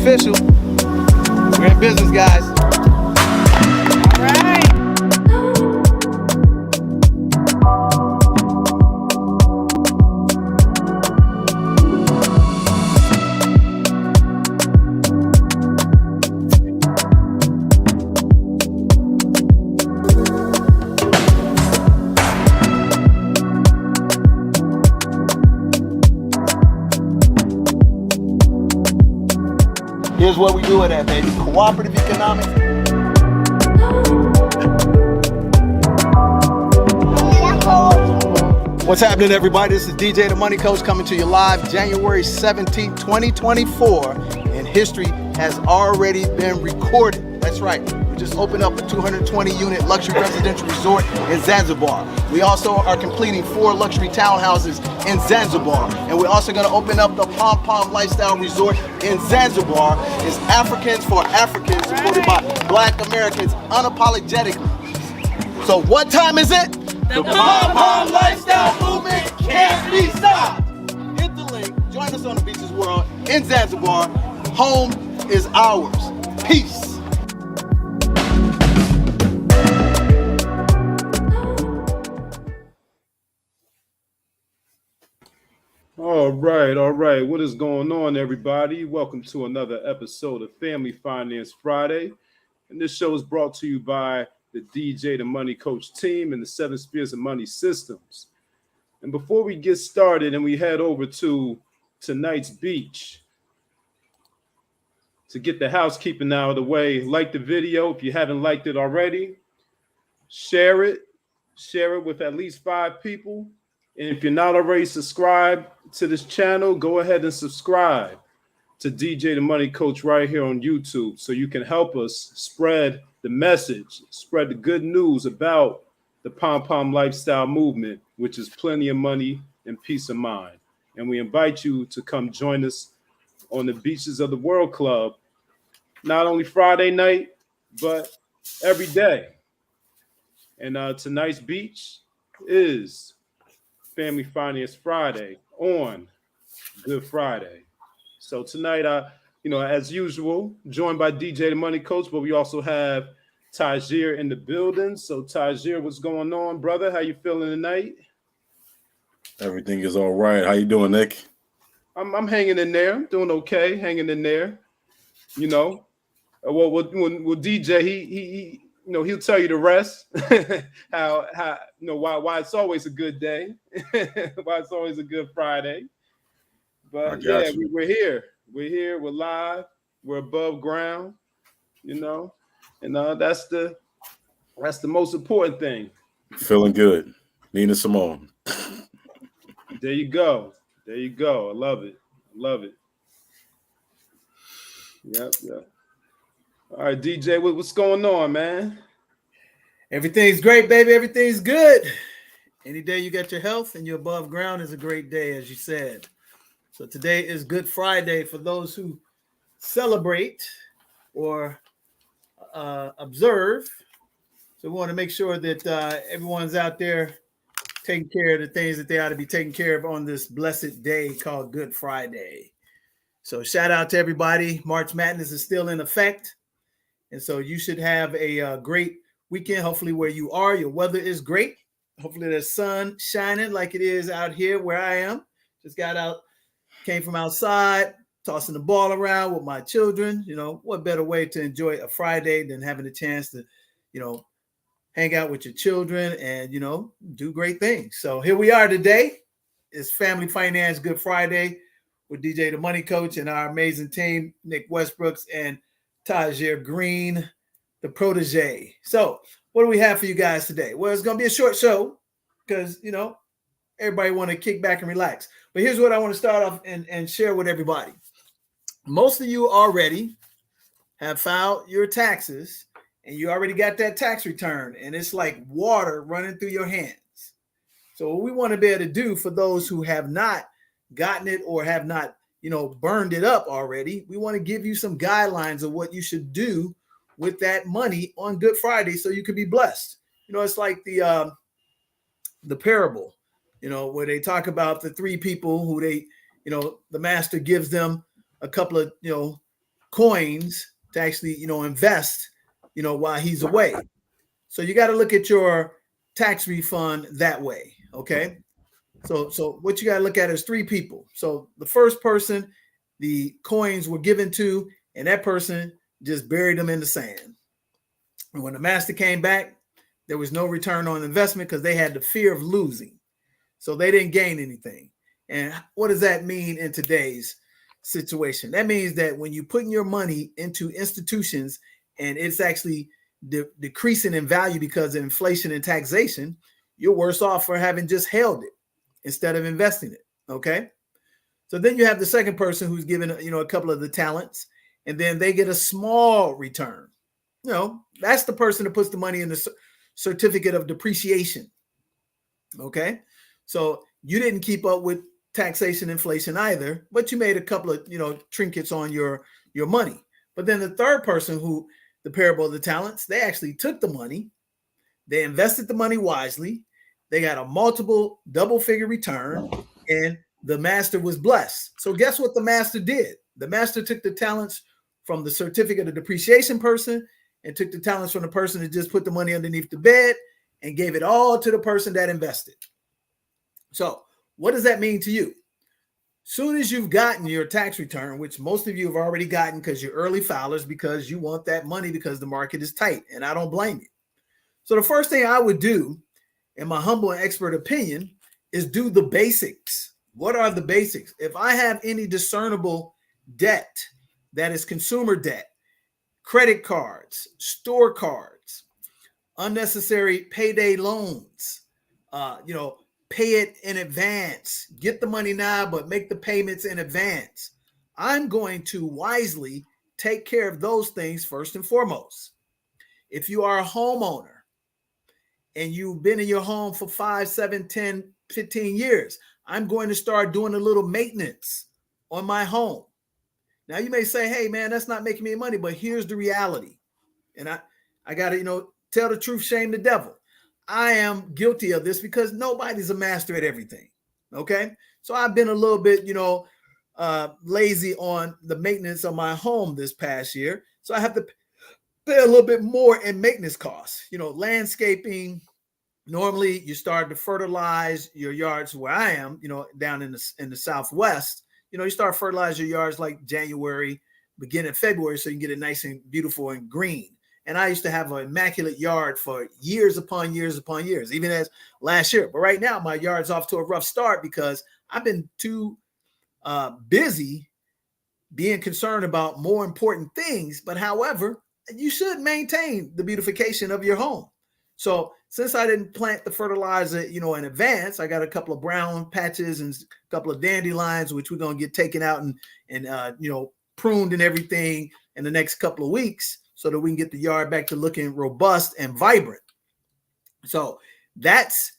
official. We're in business, guys. All right. Here's what we do it at, baby. Cooperative economics. What's happening, everybody? This is DJ the Money Coach coming to you live January 17th, 2024. And history has already been recorded. That's right. We just opened up a 220-unit luxury residential resort in Zanzibar. We also are completing 4 luxury townhouses in Zanzibar. And we're also going to open up the P.O.M Lifestyle Resort in Zanzibar. It's Africans for Africans, supported by Black Americans unapologetically. So what time is it? The P.O.M Lifestyle Movement can't be stopped. Hit the link. Join us on the Beaches World in Zanzibar. Home is ours. Peace. All right. What is going on, everybody? Welcome to another episode of Family Finance Friday. And this show is brought to you by the DJ the Money Coach team and the 7 Spheres of Money Systems. And before we get started and we head over to tonight's beach, to get the housekeeping out of the way, like the video if you haven't liked it already. Share it with at least 5 people. And if you're not already subscribed to this channel, go ahead and subscribe to DJ the Money Coach right here on YouTube so you can help us spread the message, spread the good news about the P.O.M lifestyle movement, which is plenty of money and peace of mind. And we invite you to come join us on the Beaches of the World Club, not only Friday night, but every day. And tonight's beach is Family Finance Friday on Good Friday. So tonight, as usual, joined by DJ the Money Coach, but we also have Tajir in the building. So Tajir, what's going on, brother? How you feeling tonight? Everything is all right. How you doing, Nick? I'm hanging in there. I'm doing okay, hanging in there. You know, well, DJ he he'll tell you the rest. how why it's always a good day, why it's always a good Friday. But yeah, we're here. We're live. We're above ground. And that's the most important thing. Feeling good. Nina Simone. There you go. I love it. Yep. All right, DJ, what's going on, man? Everything's great, baby. Everything's good. Any day you got your health and you're above ground is a great day, as you said. So today is Good Friday for those who celebrate or observe. So we want to make sure that everyone's out there taking care of the things that they ought to be taking care of on this blessed day called Good Friday. So shout out to everybody. March Madness is still in effect. And so you should have a great weekend. Hopefully where you are, your weather is great. Hopefully there's sun shining like it is out here where I am. Just got out, came from outside, tossing the ball around with my children. What better way to enjoy a Friday than having a chance to, hang out with your children and, do great things. So here we are today. It's Family Finance Good Friday with DJ the Money Coach and our amazing team, Nick Westbrooks and Tajir Green, the protege. So what do we have for you guys today? Well, it's going to be a short show because, everybody want to kick back and relax. But here's what I want to start off and share with everybody. Most of you already have filed your taxes and you already got that tax return and it's like water running through your hands. So what we want to be able to do for those who have not gotten it or have not, burned it up already, we want to give you some guidelines of what you should do with that money on Good Friday so you can be blessed. It's like the parable, where they talk about the 3 people who the master gives them a couple of, coins to actually, invest, while he's away. So you got to look at your tax refund that way. Okay. So what you got to look at is three people. So the first person, the coins were given to, and that person just buried them in the sand. And when the master came back, there was no return on investment because they had the fear of losing. So they didn't gain anything. And what does that mean in today's situation? That means that when you're putting your money into institutions and it's actually decreasing in value because of inflation and taxation, you're worse off for having just held it instead of investing it. Okay. So then you have the second person who's given, a couple of the talents, and then they get a small return. That's the person that puts the money in the certificate of depreciation. Okay. So you didn't keep up with taxation, inflation either, but you made a couple of, trinkets on your money. But then the third person, who the parable of the talents, they actually took the money, they invested the money wisely, they got a multiple double figure return, and the master was blessed. So guess what the master did? The master took the talents from the certificate of depreciation person and took the talents from the person that just put the money underneath the bed and gave it all to the person that invested. So what does that mean to you? Soon as you've gotten your tax return, which most of you have already gotten because you're early filers, because you want that money because the market is tight, and I don't blame you. So the first thing I would do, in my humble and expert opinion, is do the basics. What are the basics? If I have any discernible debt that is consumer debt, credit cards, store cards, unnecessary payday loans, pay it in advance, get the money now, but make the payments in advance, I'm going to wisely take care of those things first and foremost. If you are a homeowner and you've been in your home for 5, 7, 10, 15 years, I'm going to start doing a little maintenance on my home. Now you may say, hey man, that's not making me money, but here's the reality. And I got to, tell the truth, shame the devil. I am guilty of this because nobody's a master at everything. Okay. So I've been a little bit, lazy on the maintenance of my home this past year. So I have to pay a little bit more in maintenance costs, landscaping. Normally you start to fertilize your yards where I am, down in the Southwest, you start fertilizing your yards like January, beginning of February, so you can get it nice and beautiful and green. And I used to have an immaculate yard for years upon years upon years, even as last year. But right now, my yard's off to a rough start because I've been too busy being concerned about more important things. But however, you should maintain the beautification of your home. So since I didn't plant the fertilizer, in advance, I got a couple of brown patches and a couple of dandelions, which we're going to get taken out and pruned and everything in the next couple of weeks, so that we can get the yard back to looking robust and vibrant. So that's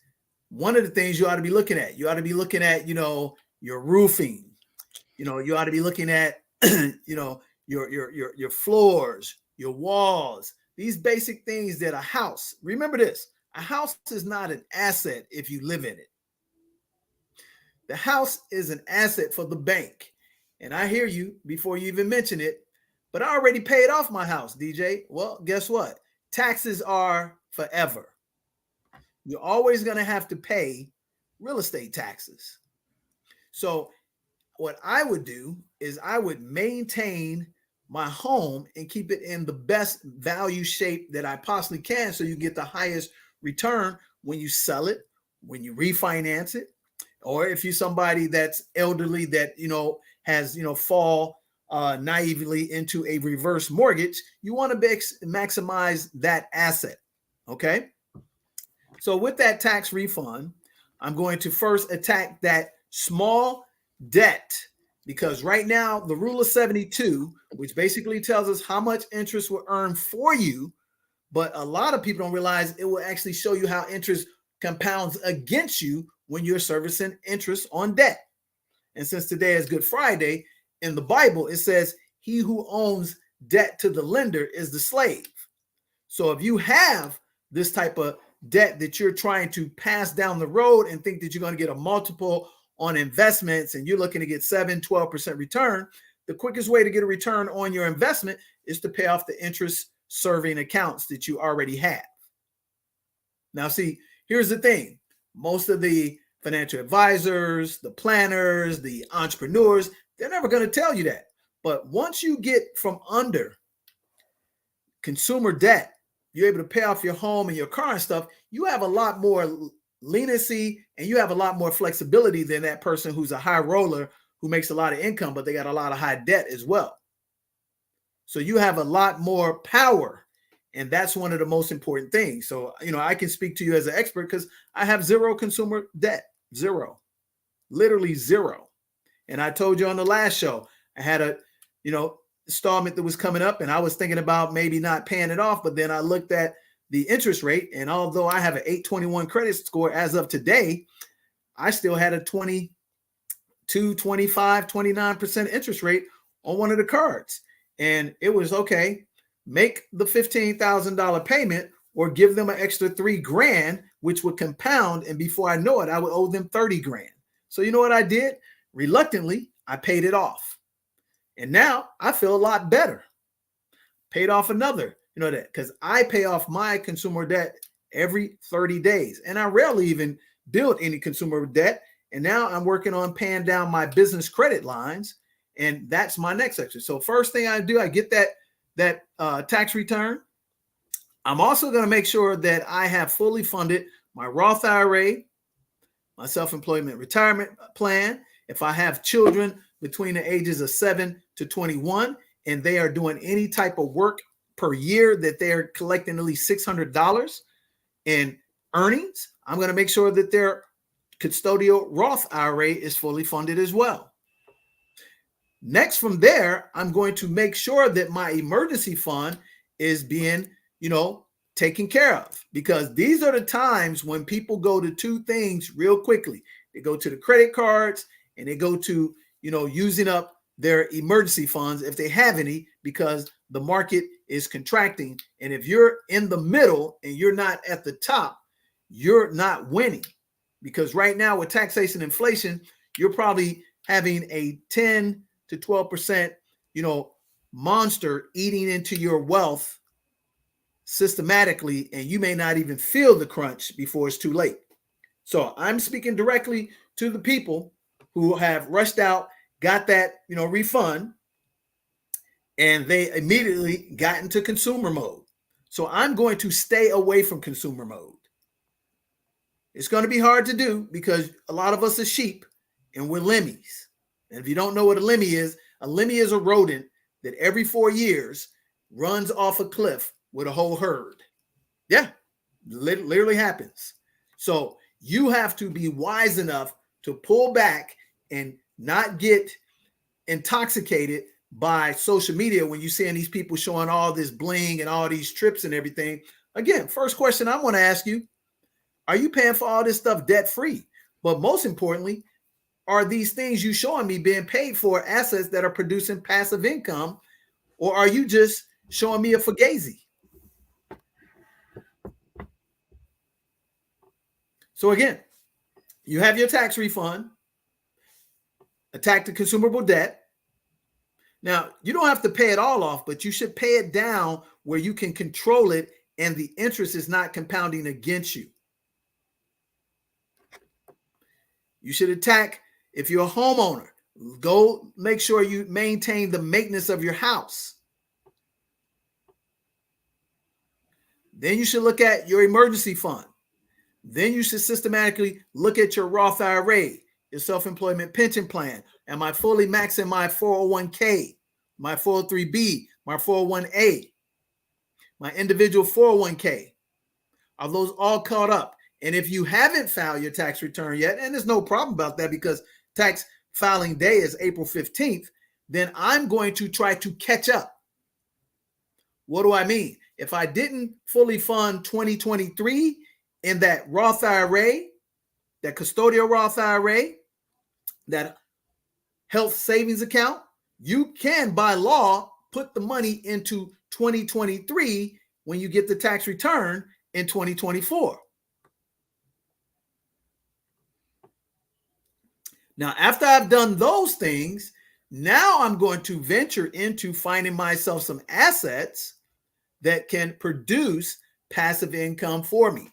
one of the things you ought to be looking at. You ought to be looking at, your roofing. You ought to be looking at, your floors, your walls, these basic things that a house, remember this, a house is not an asset if you live in it. The house is an asset for the bank. And I hear you before you even mention it, but I already paid off my house, DJ. Well, guess what? Taxes are forever. You're always going to have to pay real estate taxes. So what I would do is I would maintain my home and keep it in the best value shape that I possibly can, so you get the highest return when you sell it, when you refinance it, or if you're somebody that's elderly that, has, fall naively into a reverse mortgage, you want to maximize that asset. Okay. So with that tax refund, I'm going to first attack that small debt, because right now the rule of 72, which basically tells us how much interest will earn for you, but a lot of people don't realize it will actually show you how interest compounds against you when you're servicing interest on debt. And since today is Good Friday, in the Bible, it says, he who owns debt to the lender is the slave. So if you have this type of debt that you're trying to pass down the road and think that you're going to get a multiple on investments and you're looking to get 7-12% return, the quickest way to get a return on your investment is to pay off the interest serving accounts that you already have. Now, see, here's the thing. Most of the financial advisors, the planners, the entrepreneurs, they're never going to tell you that. But once you get from under consumer debt, you're able to pay off your home and your car and stuff, you have a lot more leniency and you have a lot more flexibility than that person who's a high roller who makes a lot of income, but they got a lot of high debt as well. So you have a lot more power. And that's one of the most important things. So, I can speak to you as an expert because I have zero consumer debt, zero, literally zero. And I told you on the last show, I had a, installment that was coming up and I was thinking about maybe not paying it off. But then I looked at the interest rate. And although I have an 821 credit score as of today, I still had a 22, 25, 29% interest rate on one of the cards. And it was okay. Make the $15,000 payment or give them an extra $3,000, which would compound. And before I know it, I would owe them $30,000. So you know what I did? Reluctantly, I paid it off. And now I feel a lot better. Paid off another, that because I pay off my consumer debt every 30 days. And I rarely even build any consumer debt. And now I'm working on paying down my business credit lines. And that's my next exercise. So first thing I do, I get that tax return. I'm also going to make sure that I have fully funded my Roth IRA, my self-employment retirement plan. If I have children between the ages of 7 to 21 and they are doing any type of work per year that they're collecting at least $600 in earnings, I'm going to make sure that their custodial Roth IRA is fully funded as well. Next from there, I'm going to make sure that my emergency fund is being, taken care of, because these are the times when people go to two things real quickly. They go to the credit cards and they go to, using up their emergency funds if they have any, because the market is contracting. And if you're in the middle and you're not at the top, you're not winning, because right now with taxation and inflation, you're probably having a 10 to 12%, monster eating into your wealth systematically, and you may not even feel the crunch before it's too late. So I'm speaking directly to the people who have rushed out, got that, refund, and they immediately got into consumer mode. So I'm going to stay away from consumer mode. It's going to be hard to do because a lot of us are sheep and we're lemmies. And if you don't know what a lemmy is a rodent that every 4 years runs off a cliff with a whole herd. Yeah, literally happens. So you have to be wise enough to pull back and not get intoxicated by social media when you're seeing these people showing all this bling and all these trips and everything. Again, first question I want to ask you, are you paying for all this stuff debt-free? But most importantly, are these things you showing me being paid for assets that are producing passive income, or are you just showing me a fugazi? So again, you have your tax refund, attack the consumable debt. Now, you don't have to pay it all off, but you should pay it down where you can control it and the interest is not compounding against you. You should attack, if you're a homeowner, go make sure you maintain the maintenance of your house. Then you should look at your emergency fund. Then you should systematically look at your Roth IRA, your self-employment pension plan. Am I fully maxing my 401k, my 403b, my 401a, my individual 401k? Are those all caught up? And if you haven't filed your tax return yet, and there's no problem about that because tax filing day is April 15th, then I'm going to try to catch up. What do I mean? If I didn't fully fund 2023 in that Roth IRA, that custodial Roth IRA, that health savings account, you can, by law, put the money into 2023 when you get the tax return in 2024. Now, after I've done those things, Now I'm going to venture into finding myself some assets that can produce passive income for me.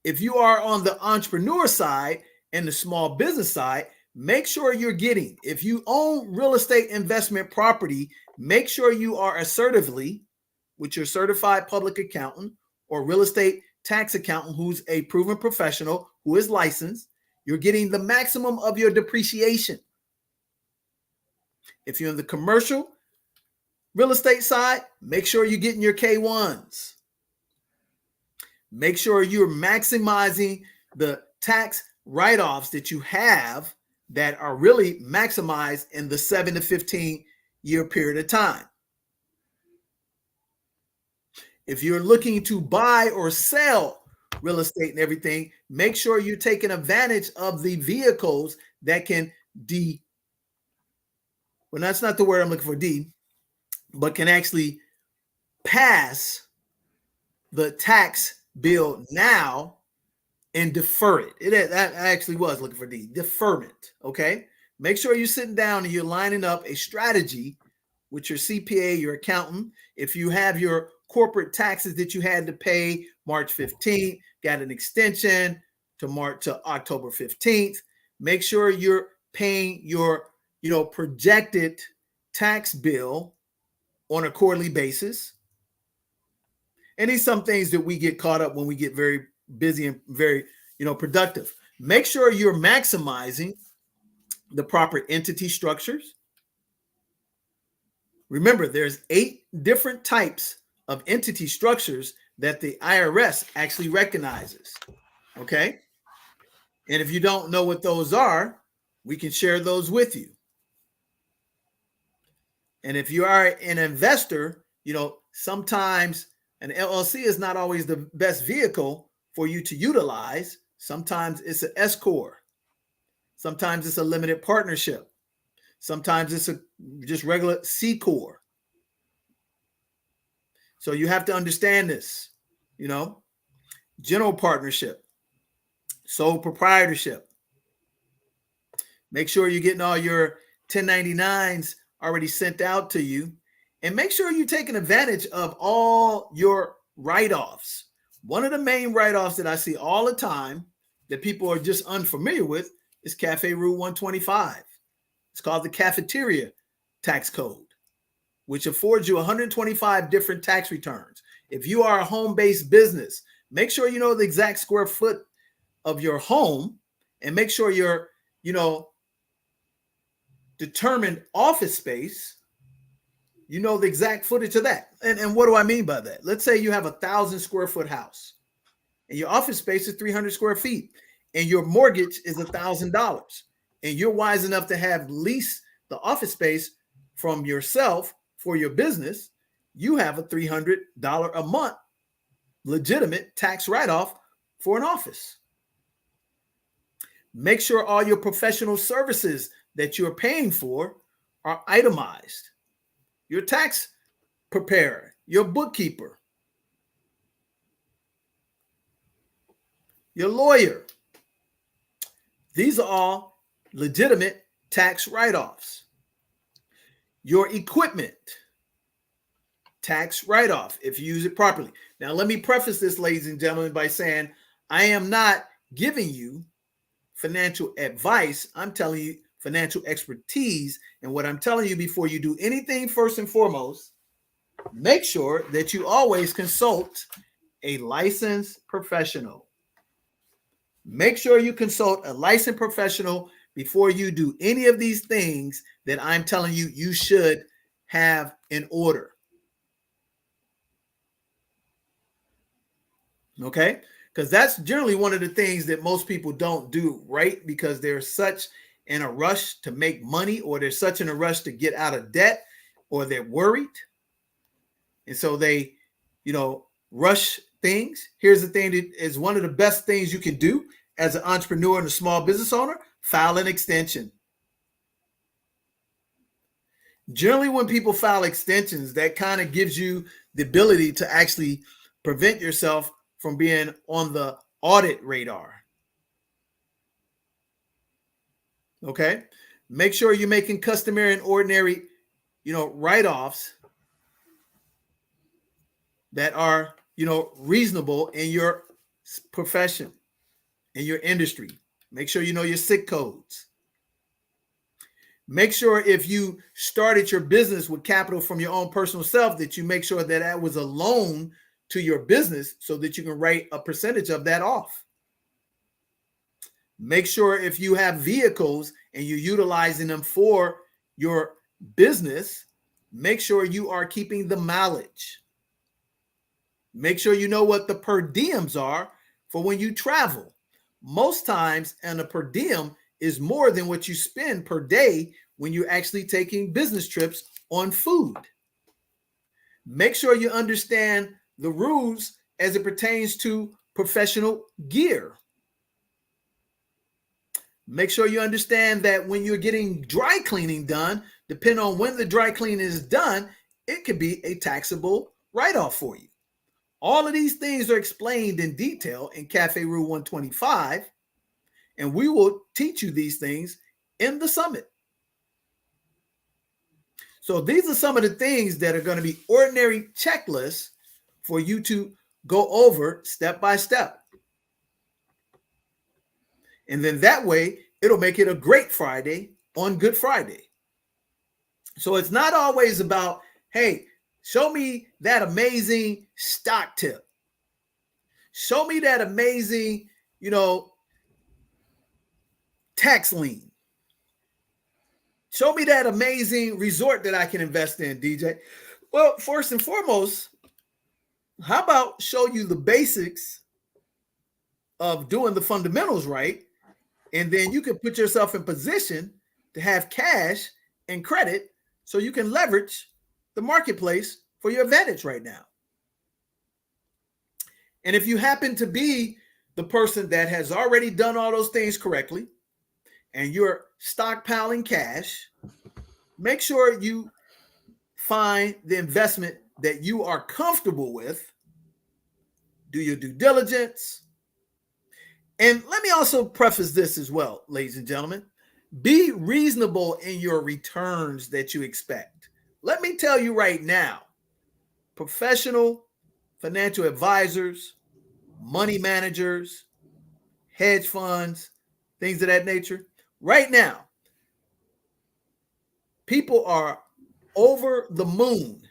If you are on the entrepreneur side and the small business side, make sure you're getting, if you own real estate investment property, make sure you are assertively with your certified public accountant or real estate tax accountant who's a proven professional, who is licensed. You're getting the maximum of your depreciation. If you're in the commercial real estate side, make sure you're getting your K1s. Make sure you're maximizing the tax write-offs that you have that are really maximized in the 7 to 15 year period of time. If you're looking to buy or sell real estate and everything, make sure you're taking advantage of the vehicles that can well, that's not the word I'm looking for, but can actually pass the tax bill now and defer it. That actually was looking for deferment. Okay. Make sure you're sitting down and you're lining up a strategy with your CPA, your accountant. If you have your corporate taxes that you had to pay March 15th, got an extension to October 15th, make sure you're paying your projected tax bill on a quarterly basis. And these some things that we get caught up when we get very busy and very, productive. Make sure you're maximizing the proper entity structures. Remember, there's 8 different types of entity structures that the IRS actually recognizes. Okay. And if you don't know what those are, we can share those with you. And if you are an investor, sometimes an LLC is not always the best vehicle for you to utilize. Sometimes it's an S corp. Sometimes it's a limited partnership. Sometimes it's a just regular C corp. So you have to understand this, general partnership, sole proprietorship. Make sure you're getting all your 1099s already sent out to you, and make sure you're taking advantage of all your write-offs. One of the main write-offs that I see all the time that people are just unfamiliar with is Cafe Rule 125. It's called the cafeteria tax code, which affords you 125 different tax returns. If you are a home-based business, make sure you know the exact square foot of your home, and make sure your, determined office space, the exact footage of that. And what do I mean by that? Let's say you have 1,000 square foot house and your office space is 300 square feet and your mortgage is $1,000, and you're wise enough to have leased the office space from yourself for your business. You have a $300 a month legitimate tax write-off for an office. Make sure all your professional services that you're paying for are itemized. Your tax preparer, your bookkeeper, your lawyer. These are all legitimate tax write-offs. Your equipment, tax write-off if you use it properly. Now, let me preface this, ladies and gentlemen, by saying I am not giving you financial advice. I'm telling you financial expertise. And what I'm telling you, before you do anything, first and foremost, make sure that you always consult a licensed professional. Make sure you consult a licensed professional before you do any of these things that I'm telling you you should have in order. Okay? Because that's generally one of the things that most people don't do, right? Because they're such in a rush to make money, or they're such in a rush to get out of debt, or they're worried. And so they, rush things. Here's the thing that is one of the best things you can do as an entrepreneur and a small business owner: file an extension. Generally, when people file extensions, that kind of gives you the ability to actually prevent yourself from being on the audit radar. Okay. Make sure you're making customary and ordinary, write-offs that are, reasonable in your profession, in your industry. Make sure you know your SIC codes. Make sure if you started your business with capital from your own personal self, that you make sure that that was a loan to your business so that you can write a percentage of that off. Make sure if you have vehicles and you're utilizing them for your business, make sure you are keeping the mileage. Make sure you know what the per diems are for when you travel. Most times, and a per diem is more than what you spend per day when you're actually taking business trips on food. Make sure you understand the rules as it pertains to professional gear. Make sure you understand that when you're getting dry cleaning done, depending on when the dry cleaning is done, it could be a taxable write-off for you. All of these things are explained in detail in Cafe Rule 125, and we will teach you these things in the summit. So these are some of the things that are going to be ordinary checklists for you to go over step by step. And then that way, it'll make it a great Friday on Good Friday. So it's not always about, hey, show me that amazing stock tip. Show me that amazing, tax lien. Show me that amazing resort that I can invest in, DJ. Well, first and foremost, how about show you the basics of doing the fundamentals right? And then you can put yourself in position to have cash and credit so you can leverage the marketplace for your advantage right now. And if you happen to be the person that has already done all those things correctly and you're stockpiling cash, make sure you find the investment that you are comfortable with. Do your due diligence. And let me also preface this as well, ladies and gentlemen. Be reasonable in your returns that you expect. Let me tell you right now, professional financial advisors, money managers, hedge funds, things of that nature, right now, people are over the moon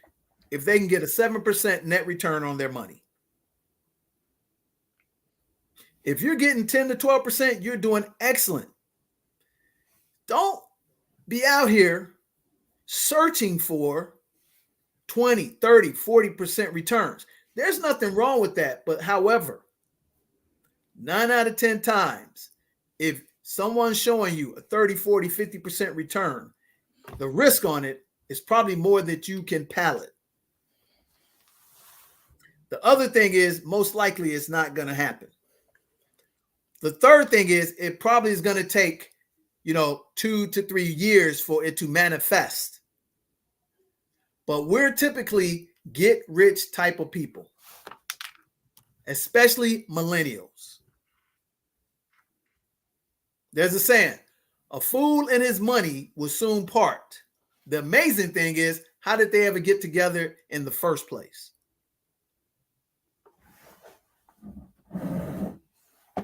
if they can get a 7% net return on their money. If you're getting 10 to 12%, you're doing excellent. Don't be out here searching for 20, 30, 40% returns. There's nothing wrong with that. But however, 9 out of 10 times, if someone's showing you a 30, 40, 50% return, the risk on it is probably more than you can palate. The other thing is, most likely it's not going to happen. The third thing is, it probably is going to take, 2 to 3 years for it to manifest. But we're typically get rich type of people, especially millennials. There's a saying, a fool and his money will soon part. The amazing thing is, how did they ever get together in the first place?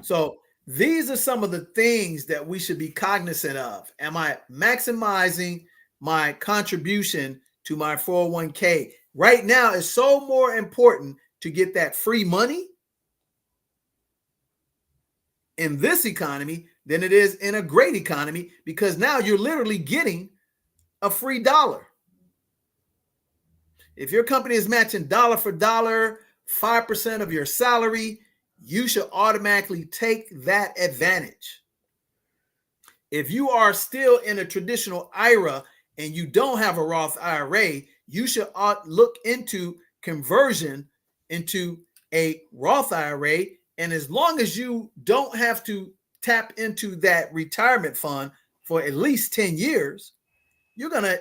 So these are some of the things that we should be cognizant of. Am I maximizing my contribution to my 401k? Right now, it's so more important to get that free money in this economy than it is in a great economy, because now you're literally getting a free dollar. If your company is matching dollar for dollar, 5% of your salary, you should automatically take that advantage. If you are still in a traditional IRA and you don't have a Roth IRA, you should look into conversion into a Roth IRA. And as long as you don't have to tap into that retirement fund for at least 10 years, you're going to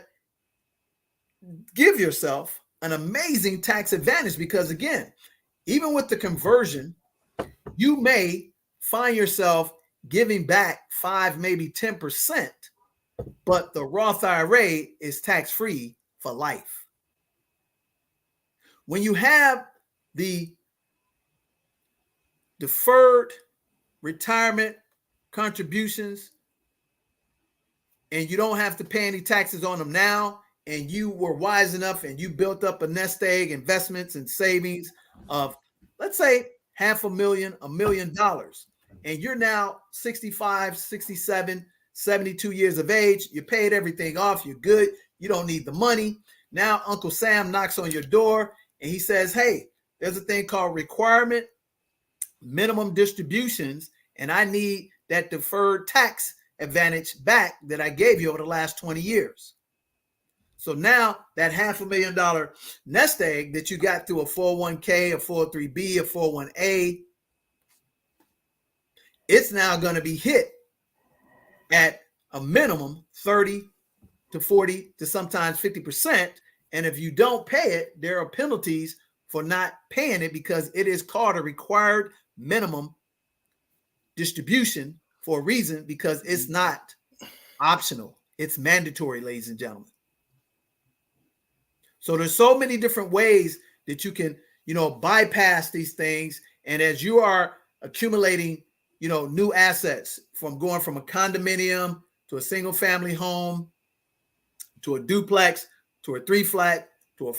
give yourself an amazing tax advantage, because again, even with the conversion, you may find yourself giving back 5, maybe 10% but the Roth IRA is tax-free for life. When you have the deferred retirement contributions and you don't have to pay any taxes on them now, and you were wise enough and you built up a nest egg investments and savings of, let's say, $500,000, $1 million, and you're now 65, 67, 72 years of age, you paid everything off, you're good, you don't need the money. Now Uncle Sam knocks on your door and he says, hey, there's a thing called requirement minimum distributions, and I need that deferred tax advantage back that I gave you over the last 20 years. So now that $500,000 nest egg that you got through a 401k, a 403b, a 401a, it's now going to be hit at a minimum 30 to 40 to sometimes 50%. And if you don't pay it, there are penalties for not paying it because it is called a required minimum distribution for a reason, because it's not optional. It's mandatory, ladies and gentlemen. So there's so many different ways that you can, bypass these things. And as you are accumulating, new assets, from going from a condominium to a single family home, to a duplex, to a 3-flat, to a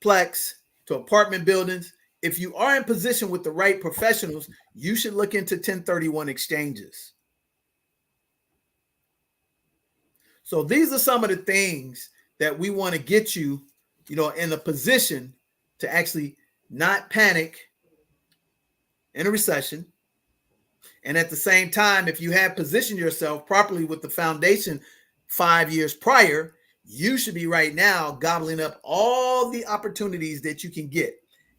4-plex, to apartment buildings. If you are in position with the right professionals, you should look into 1031 exchanges. So these are some of the things that we want to get you, in a position to actually not panic in a recession. And at the same time, if you have positioned yourself properly with the foundation 5 years prior, you should be right now gobbling up all the opportunities that you can get.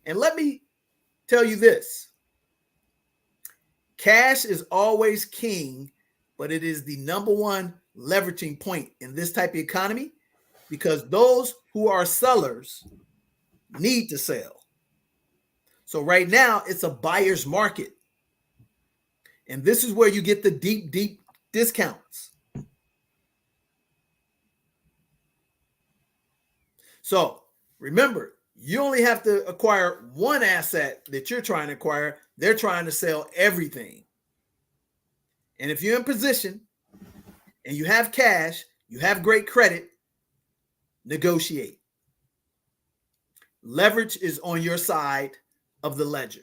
And let me tell you this. Cash is always king, but it is the number one leveraging point in this type of economy, because those who are sellers need to sell. So right now it's a buyer's market. And this is where you get the deep, deep discounts. So remember, you only have to acquire one asset that you're trying to acquire. They're trying to sell everything. And if you're in position and you have cash, you have great credit, negotiate. Leverage is on your side of the ledger.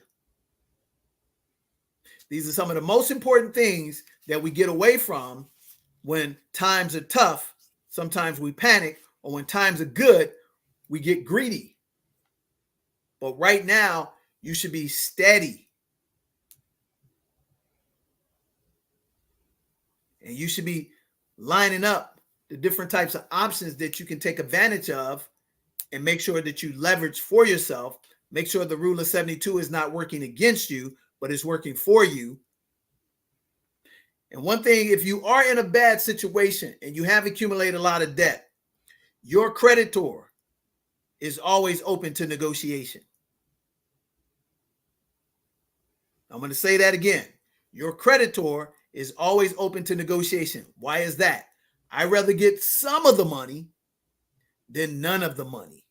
These are some of the most important things that we get away from when times are tough. Sometimes we panic, or when times are good, we get greedy. But right now, you should be steady. And you should be lining up the different types of options that you can take advantage of, and make sure that you leverage for yourself. Make sure the rule of 72 is not working against you, but it's working for you. And one thing, if you are in a bad situation and you have accumulated a lot of debt, your creditor is always open to negotiation. I'm going to say that again. Your creditor is always open to negotiation. Why is that? I'd rather get some of the money than none of the money.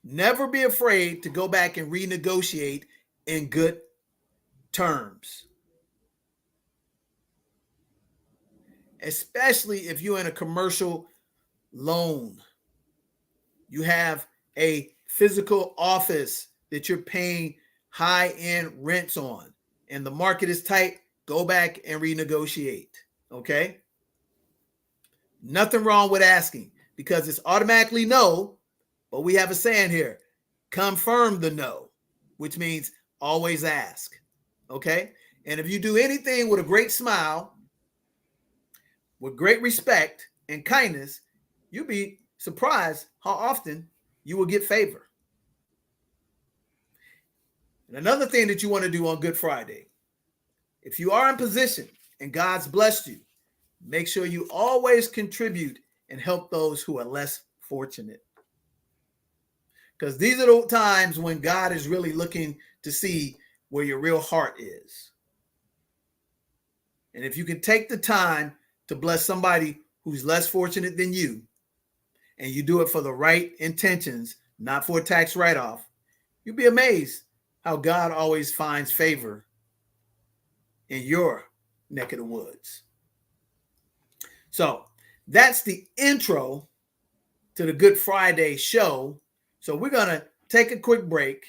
Never be afraid to go back and renegotiate in good terms. Especially if you're in a commercial loan. You have a physical office that you're paying high-end rents on, and the market is tight, go back and renegotiate, okay? Nothing wrong with asking, because it's automatically no, but we have a saying here, confirm the no, which means always ask, okay? And if you do anything with a great smile, with great respect and kindness, you'll be surprised how often you will get favor. And another thing that you want to do on Good Friday, if you are in position and God's blessed you, make sure you always contribute and help those who are less fortunate. Because these are the times when God is really looking to see where your real heart is. And if you can take the time to bless somebody who's less fortunate than you, and you do it for the right intentions, not for a tax write-off, you'll be amazed how God always finds favor in your neck of the woods. So that's the intro to the Good Friday show. So we're going to take a quick break.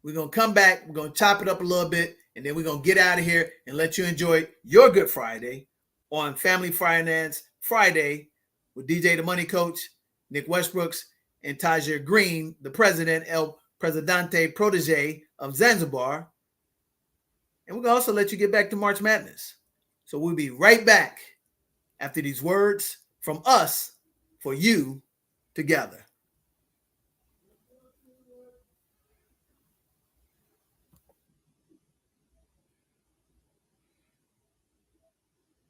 We're going to come back. We're going to chop it up a little bit, and then we're going to get out of here and let you enjoy your Good Friday on Family Finance Friday with DJ the Money Coach, Nick Westbrooks, and Tajir Green, the president, El Presidente Protege of Zanzibar. And we're going to also let you get back to March Madness. So we'll be right back after these words from us for you together.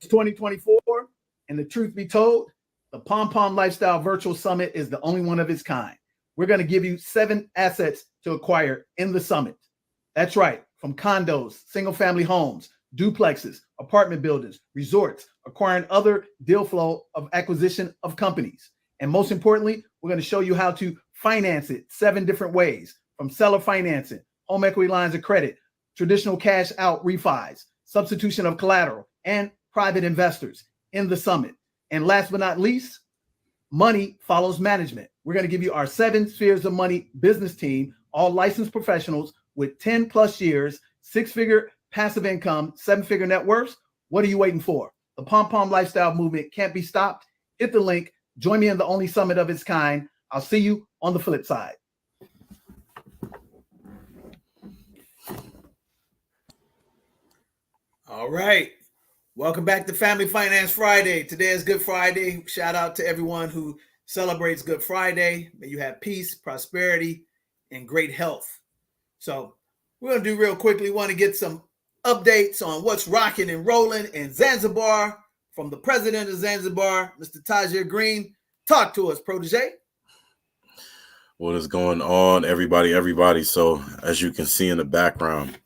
It's 2024, and the truth be told, the P.O.M Lifestyle Virtual Summit is the only one of its kind. We're going to give you 7 assets to acquire in the summit. That's right, from condos, single-family homes, duplexes, apartment buildings, resorts, acquiring other deal flow of acquisition of companies. And most importantly, we're going to show you how to finance it 7 different ways, from seller financing, home equity lines of credit, traditional cash out refis, substitution of collateral, and private investors in the summit. And last but not least, money follows management. We're going to give you our 7 spheres of money business team, all licensed professionals with 10 plus years, 6-figure passive income, 7-figure net worths. What are you waiting for? The P.O.M lifestyle movement can't be stopped. Hit the link. Join me in the only summit of its kind. I'll see you on the flip side. All right. Welcome back to Family Finance Friday. Today is Good Friday. Shout out to everyone who celebrates Good Friday. May you have peace, prosperity, and great health. So we're going to do real quickly. We want to get some updates on what's rocking and rolling in Zanzibar from the president of Zanzibar, Mr. Tajir Green. Talk to us, protege. What is going on, everybody? So as you can see in the background,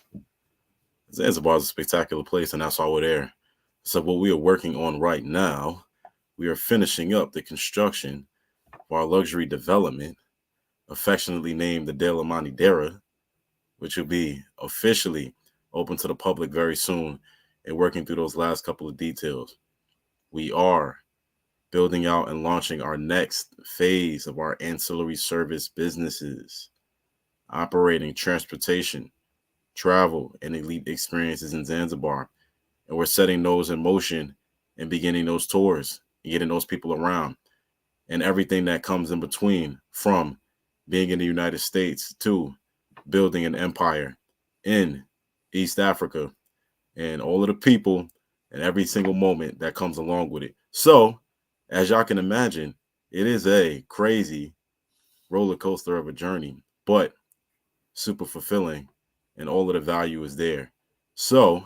Zanzibar is a spectacular place, and that's why we're there. So what we are working on right now, we are finishing up the construction of our luxury development, affectionately named the De La Manidera, which will be officially open to the public very soon, and working through those last couple of details. We are building out and launching our next phase of our ancillary service businesses, operating transportation, travel, and elite experiences in Zanzibar. And we're setting those in motion and beginning those tours and getting those people around and everything that comes in between, from being in the United States to building an empire in East Africa, and all of the people and every single moment that comes along with it. So, as y'all can imagine, it is a crazy roller coaster of a journey, but super fulfilling, and all of the value is there. So,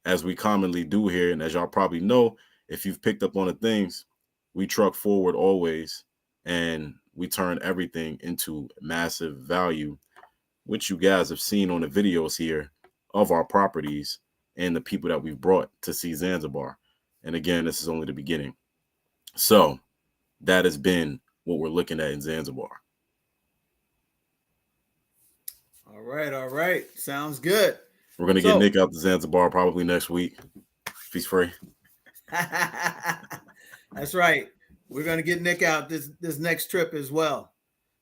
as we commonly do here, and as y'all probably know, if you've picked up on the things, we truck forward always, and we turn everything into massive value, which you guys have seen on the videos here of our properties and the people that we've brought to see Zanzibar. And again, this is only the beginning. So that has been what we're looking at in Zanzibar. All right. Sounds good. We're going to get Nick out to Zanzibar probably next week. If he's free. That's right. We're going to get Nick out this next trip as well.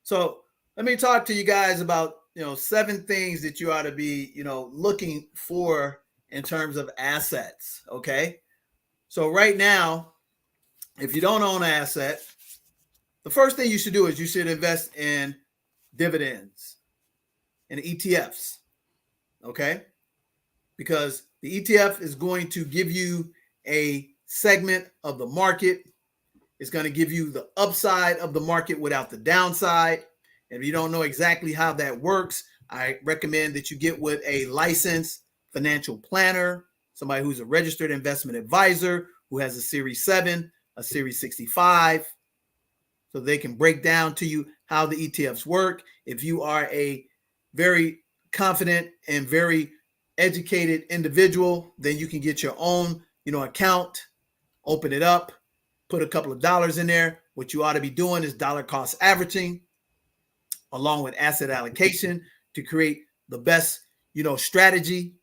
So let me talk to you guys about, 7 things that you ought to be, looking for in terms of assets. Okay. So right now, if you don't own an asset, the first thing you should do is you should invest in dividends and ETFs. Okay. Because the ETF is going to give you a segment of the market. It's going to give you the upside of the market without the downside. And if you don't know exactly how that works, I recommend that you get with a licensed financial planner, somebody who's a registered investment advisor, who has a Series 7, a Series 65, so they can break down to you how the ETFs work. If you are a very confident and very educated individual, then you can get your own, account, open it up, put a couple of dollars in there. What you ought to be doing is dollar cost averaging along with asset allocation to create the best, strategy.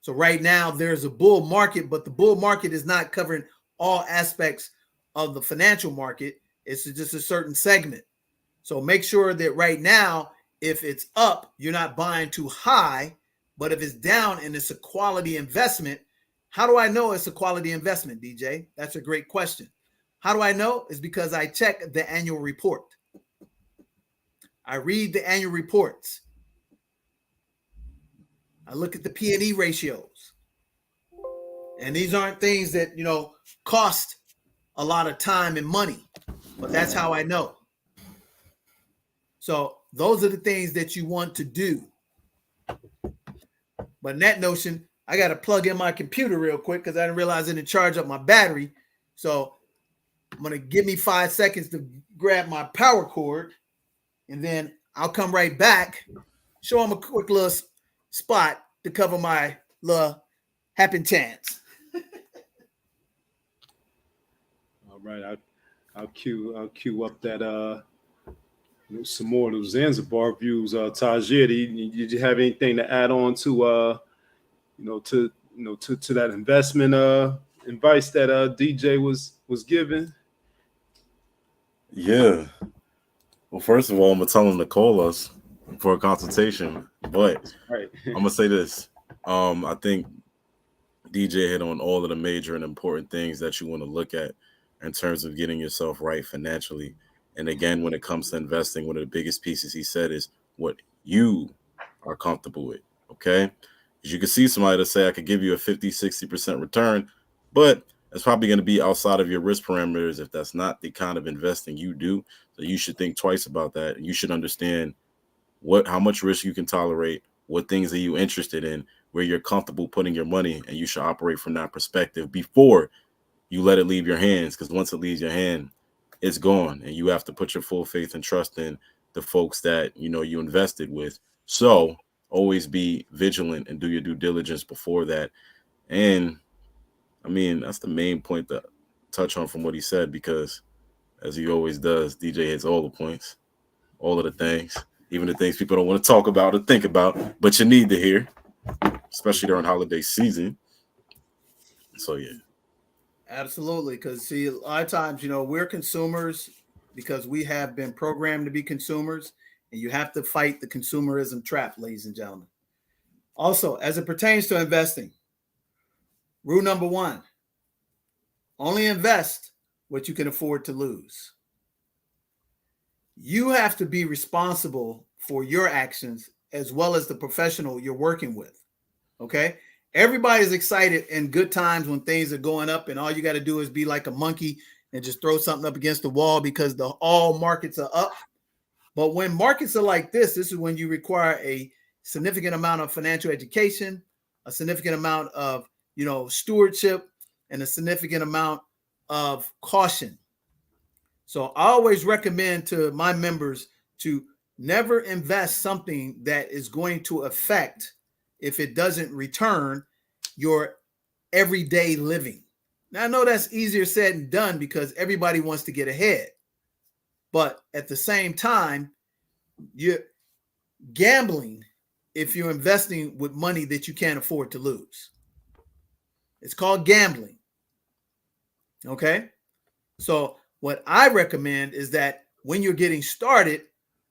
So right now there's a bull market, but the bull market is not covering all aspects of the financial market. It's just a certain segment. So make sure that right now, if it's up, you're not buying too high, but if it's down and it's a quality investment, how do I know it's a quality investment, DJ? That's a great question. How do I know? It's because I check the annual report. I read the annual reports. I look at the P&E ratios. And these aren't things that, cost a lot of time and money, but that's how I know. So those are the things that you want to do. But in that notion, I got to plug in my computer real quick because I didn't realize I didn't charge up my battery. So I'm going to give me 5 seconds to grab my power cord, and then I'll come right back, show them a quick little spot to cover my little happen chance. All right, I'll cue up that some more of those Zanzibar views. Tajir, did you have anything to add on to to that investment advice that DJ was given? Yeah. Well, first of all, I'm gonna tell him to call us for a consultation. But Right. I'm gonna say this. I think DJ hit on all of the major and important things that you want to look at in terms of getting yourself right financially. And again, when it comes to investing, one of the biggest pieces he said is what you are comfortable with. Okay. As you can see somebody to say, I could give you a 50-60% return, but it's probably going to be outside of your risk parameters if that's not the kind of investing you do. So you should think twice about that. And you should understand how much risk you can tolerate, what things are you interested in, where you're comfortable putting your money, and you should operate from that perspective before you let it leave your hands. Because once it leaves your hand, it's gone, and you have to put your full faith and trust in the folks that you invested with. So always be vigilant and do your due diligence before that. And I mean, that's the main point to touch on from what he said, because as he always does, DJ hits all the points, all of the things, even the things people don't want to talk about or think about, but you need to hear, especially during holiday season. So, yeah. Absolutely. Because, see, a lot of times, we're consumers because we have been programmed to be consumers, and you have to fight the consumerism trap, ladies and gentlemen. Also, as it pertains to investing, rule number 1, only invest what you can afford to lose. You have to be responsible for your actions as well as the professional you're working with. Okay? Everybody's excited in good times when things are going up, and all you got to do is be like a monkey and just throw something up against the wall because all markets are up. But when markets are like this is when you require a significant amount of financial education, a significant amount of, stewardship, and a significant amount of caution. So I always recommend to my members to never invest something that is going to affect, if it doesn't return, your everyday living. Now, I know that's easier said than done because everybody wants to get ahead. But at the same time, you're gambling if you're investing with money that you can't afford to lose. It's called gambling. Okay? So what I recommend is that when you're getting started,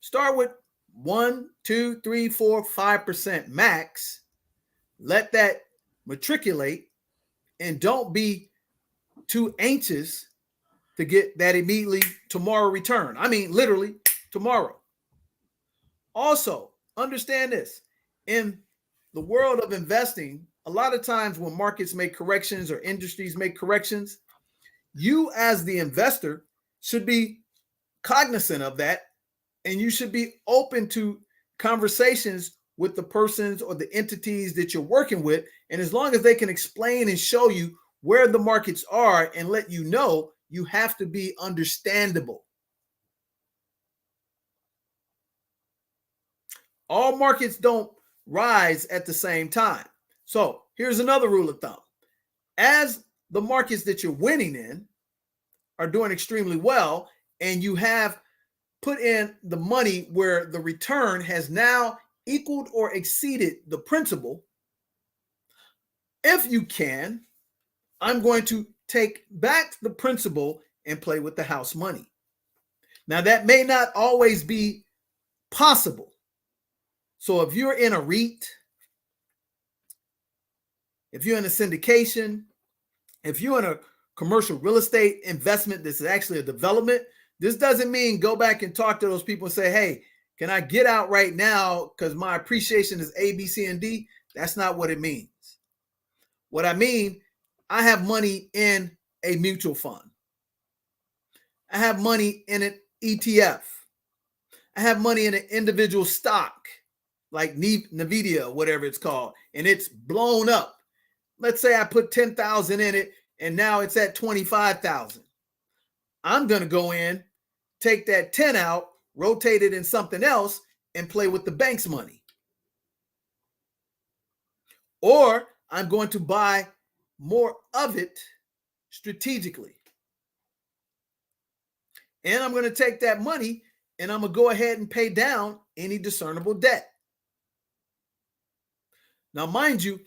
start with 1, 2, 3, 4, 5% max. Let that matriculate, and don't be too anxious to get that immediately tomorrow return. I mean, literally tomorrow. Also, understand this. In the world of investing, a lot of times when markets make corrections or industries make corrections, you as the investor should be cognizant of that, and you should be open to conversations with the persons or the entities that you're working with. And as long as they can explain and show you where the markets are and let you know, you have to be understandable. All markets don't rise at the same time. So here's another rule of thumb. As the markets that you're winning in are doing extremely well, and you have put in the money where the return has now equaled or exceeded the principal, if you can, I'm going to take back the principal and play with the house money. Now, that may not always be possible. So if you're in a REIT, if you're in a syndication, if you're in a commercial real estate investment, this is actually a development. This doesn't mean go back and talk to those people and say, hey, can I get out right now because my appreciation is A, B, C, and D? That's not what it means. What I mean, I have money in a mutual fund. I have money in an ETF. I have money in an individual stock like NVIDIA, whatever it's called, and it's blown up. Let's say I put 10,000 in it and now it's at 25,000. I'm going to go in, take that 10 out, rotate it in something else and play with the bank's money. Or I'm going to buy more of it strategically. And I'm going to take that money and I'm going to go ahead and pay down any discernible debt. Now, mind you,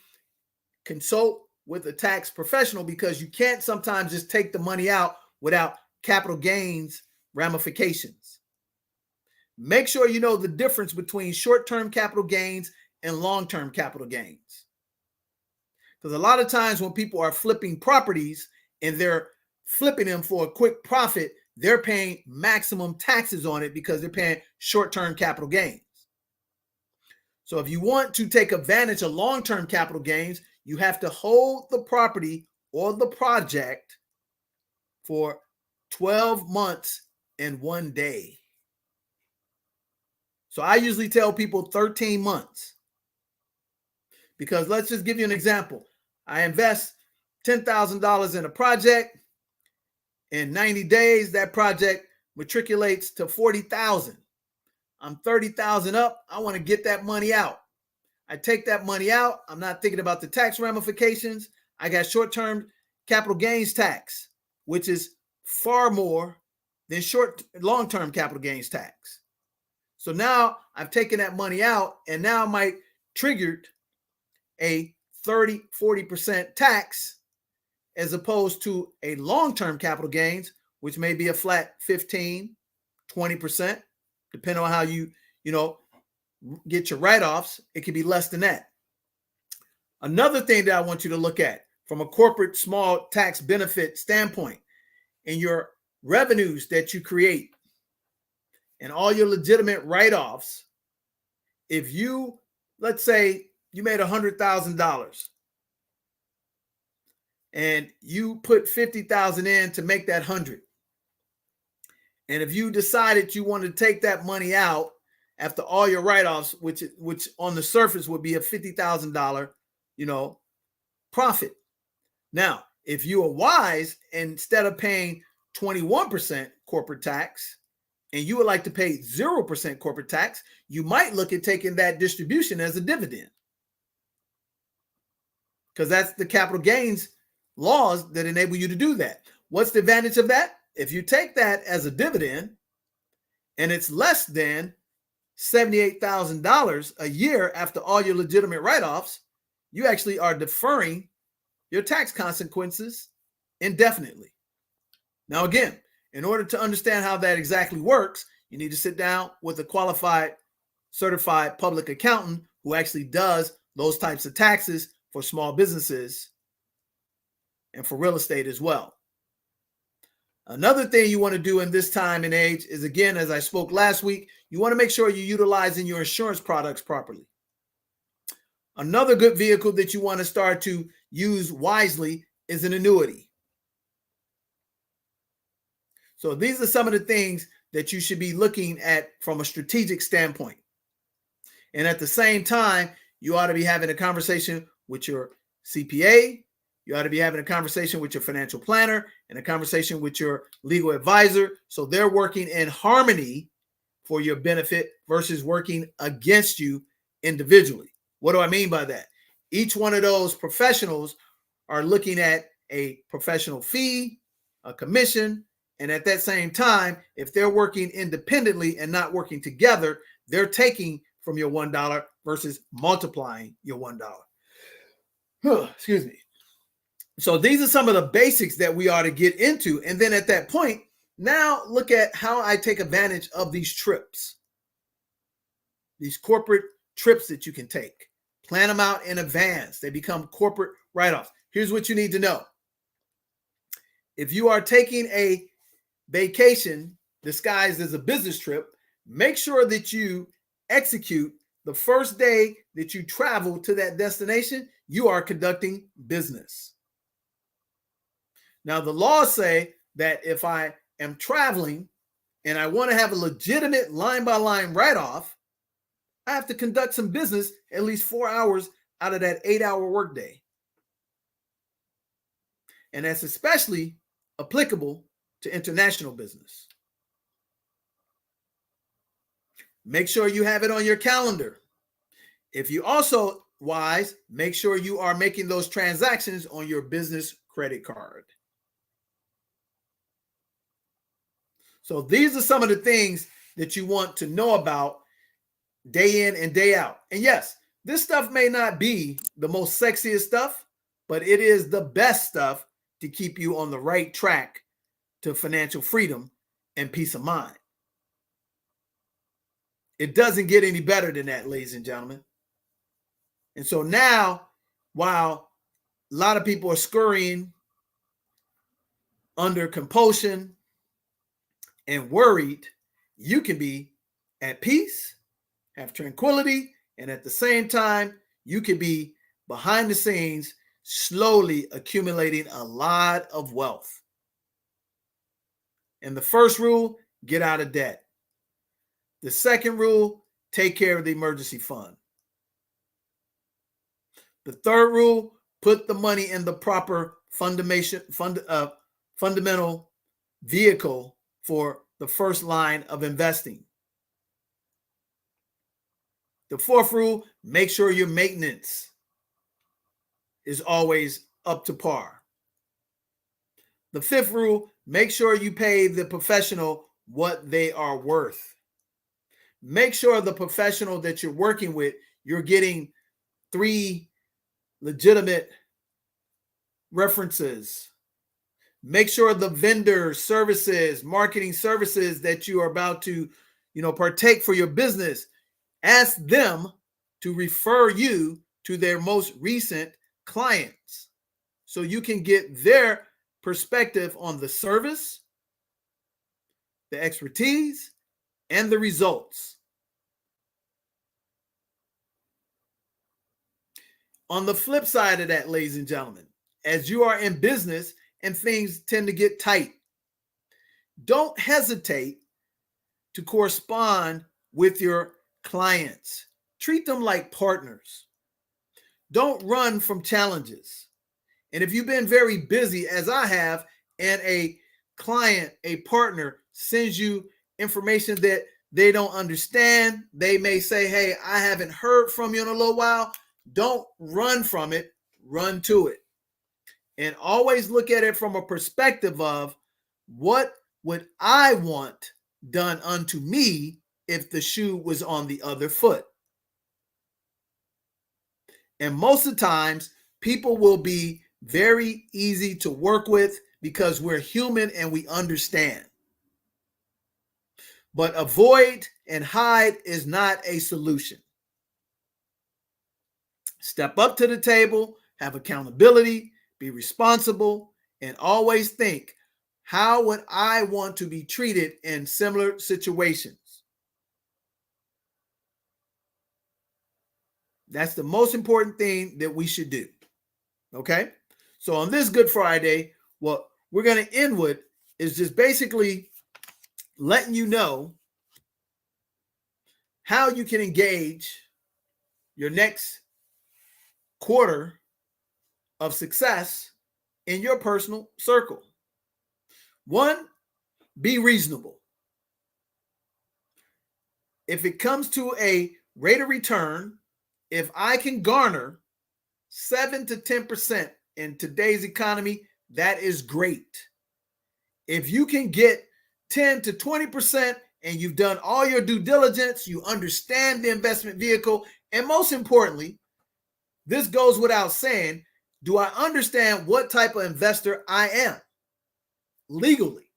consult with a tax professional because you can't sometimes just take the money out without capital gains ramifications. Make sure you know the difference between short-term capital gains and long-term capital gains. Because a lot of times when people are flipping properties and they're flipping them for a quick profit, they're paying maximum taxes on it because they're paying short-term capital gains. So if you want to take advantage of long-term capital gains, you have to hold the property or the project for 12 months and 1 day. So I usually tell people 13 months. Because let's just give you an example. I invest $10,000 in a project. In 90 days, that project matriculates to 40,000. I'm 30,000 up. I want to get that money out. I take that money out. I'm not thinking about the tax ramifications. I got short-term capital gains tax, which is far more than long-term capital gains tax. So now I've taken that money out and now I might triggered a 30-40% tax as opposed to a long-term capital gains, which may be a flat 15-20%, depending on how you get your write-offs. It could be less than that. Another thing that I want you to look at from a corporate small tax benefit standpoint, in your revenues that you create and all your legitimate write-offs, if you, let's say you made $100,000 and you put 50,000 in to make that 100. And if you decided you wanted to take that money out after all your write-offs, which on the surface would be a $50,000, profit. Now, if you are wise, instead of paying 21% corporate tax, and you would like to pay 0% corporate tax, you might look at taking that distribution as a dividend. Because that's the capital gains laws that enable you to do that. What's the advantage of that? If you take that as a dividend and it's less than $78,000 a year after all your legitimate write-offs, you actually are deferring your tax consequences indefinitely. Now, again, in order to understand how that exactly works, you need to sit down with a qualified, certified public accountant who actually does those types of taxes for small businesses and for real estate as well. Another thing you want to do in this time and age is, again, as I spoke last week, you want to make sure you're utilizing your insurance products properly. Another good vehicle that you want to start to use wisely is an annuity. So these are some of the things that you should be looking at from a strategic standpoint. And at the same time, you ought to be having a conversation with your CPA. You ought to be having a conversation with your financial planner and a conversation with your legal advisor. So they're working in harmony for your benefit versus working against you individually. What do I mean by that? Each one of those professionals are looking at a professional fee, a commission, and at that same time, if they're working independently and not working together, they're taking from your $1 versus multiplying your $1. Excuse me. So these are some of the basics that we ought to get into. And then at that point, now look at how I take advantage of these trips, these corporate trips that you can take. Plan them out in advance. They become corporate write-offs. Here's what you need to know. If you are taking a vacation disguised as a business trip, make sure that you execute the first day that you travel to that destination, you are conducting business. Now, the laws say that if I am traveling and I want to have a legitimate line-by-line write-off, I have to conduct some business at least 4 hours out of that 8-hour workday. And that's especially applicable to international business. Make sure you have it on your calendar. If you also wise, make sure you are making those transactions on your business credit card. So these are some of the things that you want to know about day in and day out. And yes, this stuff may not be the most sexiest stuff, but it is the best stuff to keep you on the right track to financial freedom and peace of mind. It doesn't get any better than that, ladies and gentlemen. And so now, while a lot of people are scurrying under compulsion and worried, you can be at peace, have tranquility, and at the same time, you can be behind the scenes, slowly accumulating a lot of wealth. And the first rule, get out of debt. The second rule, take care of the emergency fund. The third rule, put the money in the proper fundamental vehicle for the first line of investing. The fourth rule, make sure your maintenance is always up to par. The fifth rule, make sure you pay the professional what they are worth. Make sure the professional that you're working with, you're getting 3 legitimate references. Make sure the vendor services, marketing services that you are about to, partake for your business, ask them to refer you to their most recent clients so you can get their perspective on the service, the expertise, and the results. On the flip side of that, ladies and gentlemen, as you are in business and things tend to get tight, don't hesitate to correspond with your clients. Treat them like partners. Don't run from challenges. And if you've been very busy, as I have, and a client, a partner sends you information that they don't understand, they may say, hey, I haven't heard from you in a little while. Don't run from it, run to it. And always look at it from a perspective of what would I want done unto me if the shoe was on the other foot. And most of the times, people will be very easy to work with because we're human and we understand. But avoid and hide is not a solution. Step up to the table, have accountability, be responsible, and always think, how would I want to be treated in similar situations? That's the most important thing that we should do. Okay? So on this Good Friday, what we're going to end with is just basically letting you know how you can engage your next quarter of success in your personal circle. 1, be reasonable. If it comes to a rate of return, if I can garner 7 to 10% in today's economy, that is great. If you can get 10 to 20% and you've done all your due diligence, you understand the investment vehicle, and most importantly, this goes without saying, do I understand what type of investor I am legally?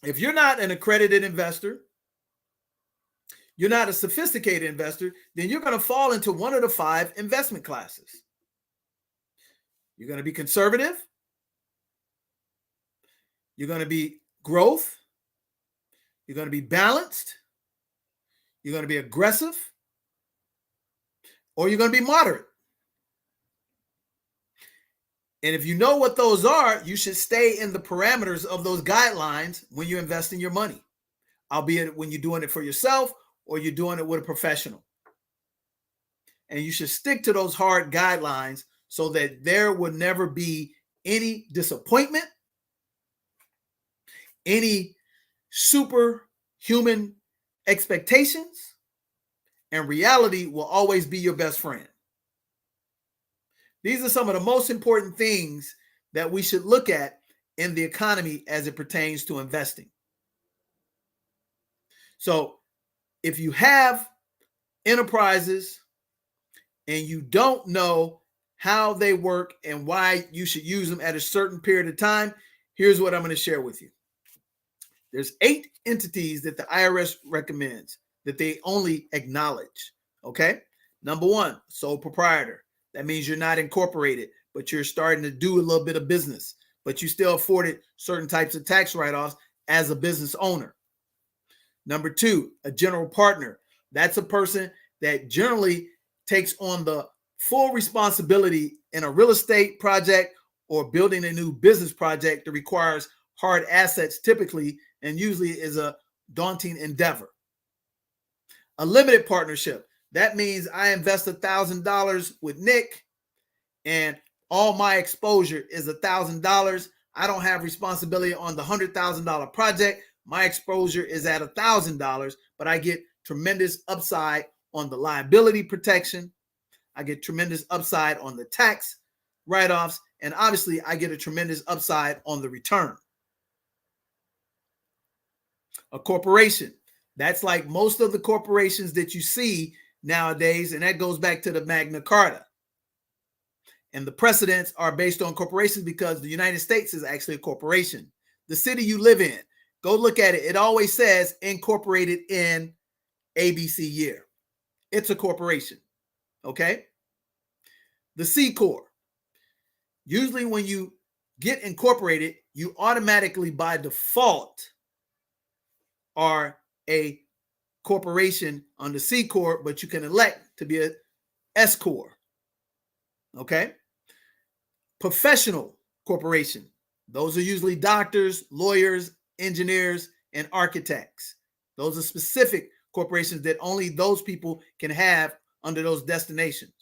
If you're not an accredited investor, you're not a sophisticated investor, then you're going to fall into one of the 5 investment classes. You're going to be conservative. You're going to be growth. You're going to be balanced. You're going to be aggressive. Or you're going to be moderate. And if you know what those are, you should stay in the parameters of those guidelines when you're investing your money, albeit when you're doing it for yourself or you're doing it with a professional. And you should stick to those hard guidelines so that there will never be any disappointment, any superhuman expectations, and reality will always be your best friend. These are some of the most important things that we should look at in the economy as it pertains to investing. So if you have enterprises and you don't know how they work and why you should use them at a certain period of time, here's what I'm going to share with you. There's 8 entities that the IRS recommends that they only acknowledge. Okay. Number 1, sole proprietor. That means you're not incorporated, but you're starting to do a little bit of business, but you still afforded certain types of tax write-offs as a business owner. Number 2, a general partner. That's a person that generally takes on the full responsibility in a real estate project or building a new business project that requires hard assets typically, and usually is a daunting endeavor. A limited partnership. That means I invest $1,000 with Nick and all my exposure is $1,000. I don't have responsibility on the $100,000 project. My exposure is at $1,000, but I get tremendous upside on the liability protection. I get tremendous upside on the tax write-offs, and obviously I get a tremendous upside on the return. A corporation. That's like most of the corporations that you see nowadays, and that goes back to the Magna Carta. And the precedents are based on corporations because the United States is actually a corporation. The city you live in, go look at it. It always says incorporated in ABC year. It's a corporation. Okay. The C Corp. Usually when you get incorporated, you automatically by default are a corporation on the C Corp, but you can elect to be a S Corp. Okay. Professional corporation. Those are usually doctors, lawyers, engineers, and architects. Those are specific corporations that only those people can have under those destinations.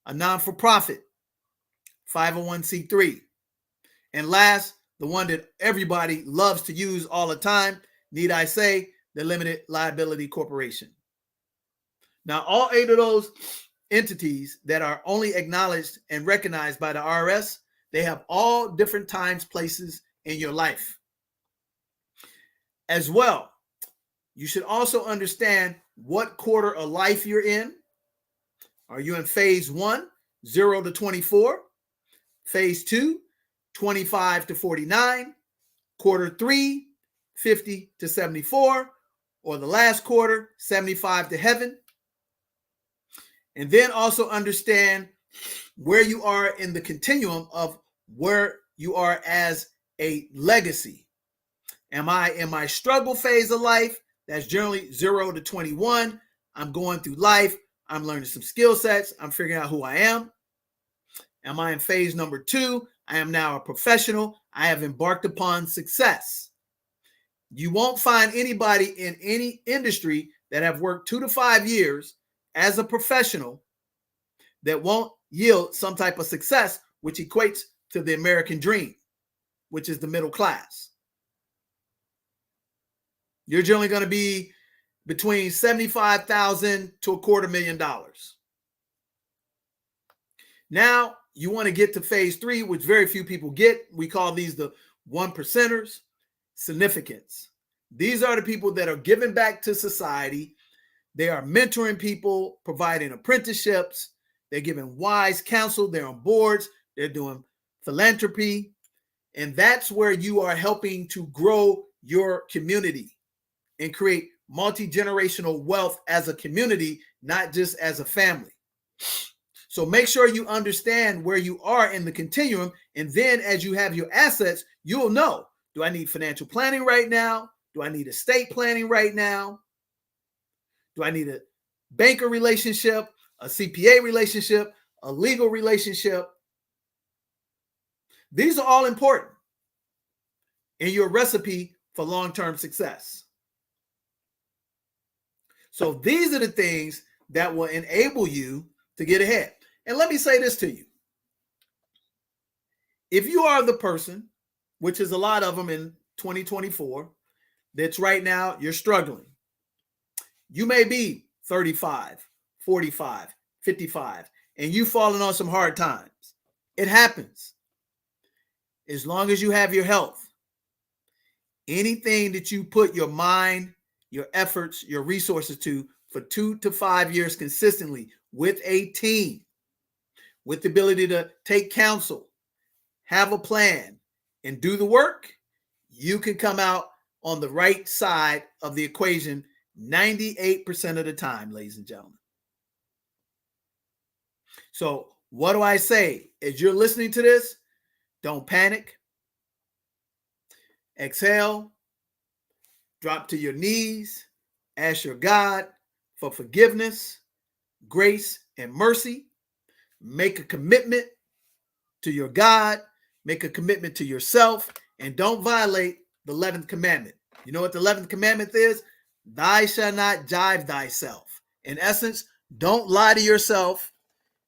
A non-for-profit, 501c3. And last, the one that everybody loves to use all the time, need I say, the limited liability corporation. Now, all 8 of those entities that are only acknowledged and recognized by the IRS, they have all different times, places in your life. As well, you should also understand what quarter of life you're in. Are you in phase 1, 0 to 24, phase 2, 25 to 49, quarter 3, 50 to 74, or the last quarter, 75 to heaven? And then also understand where you are in the continuum of where you are as a legacy. Am I in my struggle phase of life? That's generally 0 to 21. I'm going through life. I'm learning some skill sets. I'm figuring out who I am. Am I in phase number 2? I am now a professional. I have embarked upon success. You won't find anybody in any industry that have worked 2 to 5 years as a professional that won't yield some type of success, which equates to the American dream, which is the middle class. You're generally going to be between $75,000 to $250,000. Now you want to get to phase 3, which very few people get. We call these the 1%ers. Significance. These are the people that are giving back to society. They are mentoring people, providing apprenticeships. They're giving wise counsel. They're on boards. They're doing philanthropy. And that's where you are helping to grow your community and create multi-generational wealth as a community, not just as a family. So make sure you understand where you are in the continuum. And then as you have your assets, you'll know, do I need financial planning right now? Do I need estate planning right now? Do I need a banker relationship, a CPA relationship, a legal relationship? These are all important in your recipe for long-term success. So these are the things that will enable you to get ahead. And let me say this to you. If you are the person, which is a lot of them in 2024, that's right now you're struggling. You may be 35, 45, 55, and you've fallen on some hard times. It happens. As long as you have your health, anything that you put your mind, your efforts, your resources to for 2 to 5 years consistently with a team, with the ability to take counsel, have a plan, and do the work, you can come out on the right side of the equation 98% of the time, ladies and gentlemen. So what do I say? As you're listening to this, don't panic. Exhale. Drop to your knees. Ask your God for forgiveness, grace, and mercy. Make a commitment to your God. Make a commitment to yourself. And don't violate the 11th commandment. You know what the 11th commandment is? Thou shalt not jive thyself. In essence, don't lie to yourself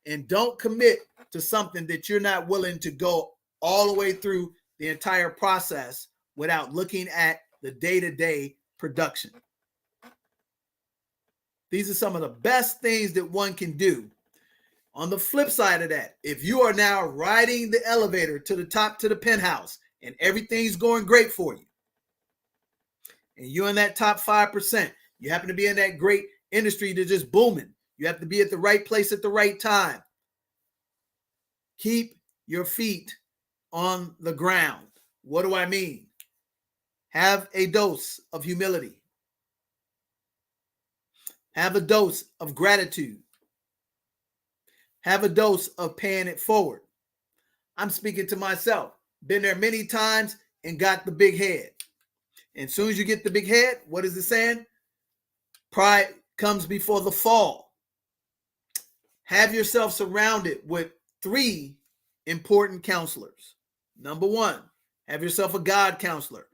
and don't commit to something that you're not willing to go all the way through the entire process without looking at the day-to-day production. These are some of the best things that one can do. On the flip side of that, if you are now riding the elevator to the top, to the penthouse, and everything's going great for you, and you're in that top 5%, you happen to be in that great industry that's just booming, you have to be at the right place at the right time. Keep your feet on the ground. What do I mean? Have a dose of humility. Have a dose of gratitude. Have a dose of paying it forward. I'm speaking to myself. Been there many times and got the big head. And as soon as you get the big head, what is it saying? Pride comes before the fall. Have yourself surrounded with 3 important counselors. Number 1, have yourself a God counselor.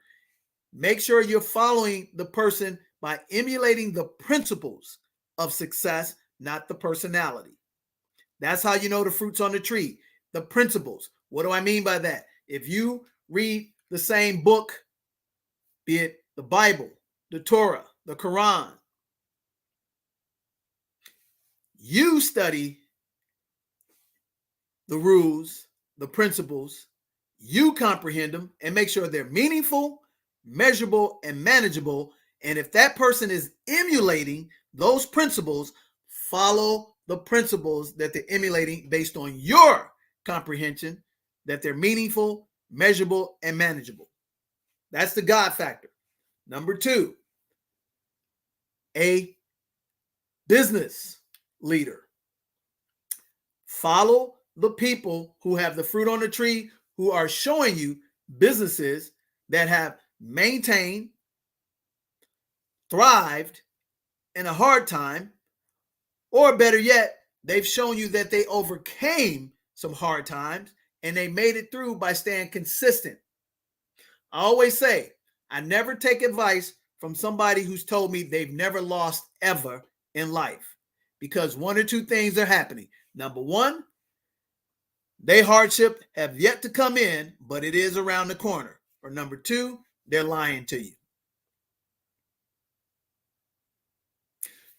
Make sure you're following the person by emulating the principles of success, not the personality. That's how you know the fruit's on the tree. The principles. What do I mean by that? If you read the same book, be it the Bible, the Torah, the Quran, you study the rules, the principles, you comprehend them and make sure they're meaningful, measurable, and manageable. And if that person is emulating those principles, follow the principles that they're emulating based on your comprehension, that they're meaningful, measurable, and manageable. That's the God factor. Number 2, a business leader. Follow the people who have the fruit on the tree, who are showing you businesses that have maintained, thrived in a hard time, or better yet, they've shown you that they overcame some hard times and they made it through by staying consistent. I always say, I never take advice from somebody who's told me they've never lost ever in life, because 1 or 2 things are happening. Number 1, their hardship have yet to come in, but it is around the corner. Or number 2, they're lying to you.